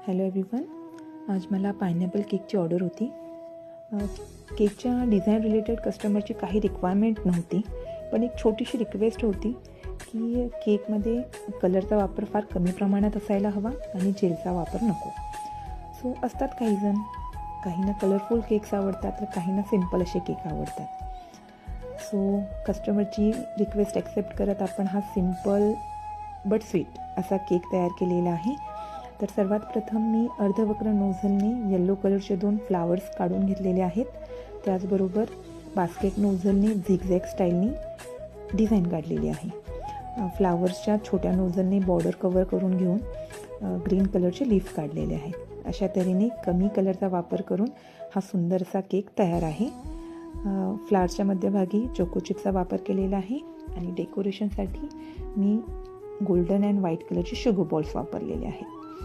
Hello everyone, आज मला pineapple केकची ऑर्डर होती. केकच्या डिझाईन रिलेटेड कस्टमरची काही रिक्वायरमेंट नव्हती, पण एक छोटीशी रिक्वेस्ट होती की केकमध्ये कलरचा वापर फार कमी प्रमाणात असायला हवा आणि जेलचा वापर नको. सो असतात काहींना कलरफुल केक्स आवडतात तर काहींना सिम्पल असे केक आवडतात. सो कस्टमरची रिक्वेस्ट ॲक्सेप्ट करत आपण हा सिम्पल बट स्वीट असा केक तयार केलेला आहे. तर सर्वात प्रथम मी अर्धवक्र नोझलने येलो कलरचे 2 फ्लावर्स काढून घेतलेले आहेत. त्याचबरोबर बास्केट नोझलने झिगझॅग स्टाईलनी डिझाईन काढलेली आहे. फ्लावर्सच्या छोट्या नोझलने बॉर्डर कवर करून घेऊन ग्रीन कलरचे लीफ काढलेले आहेत. अशा तऱ्हेने कमी कलरचा वापर करून हा सुंदरसा केक तयार आहे. फ्लावर्सच्या मध्यभागी चोको चिपचा वापर केलेला आहे आणि डेकोरेशनसाठी मी गोल्डन अँड व्हाईट कलरचे शुगर बॉल्स वापरलेले आहेत.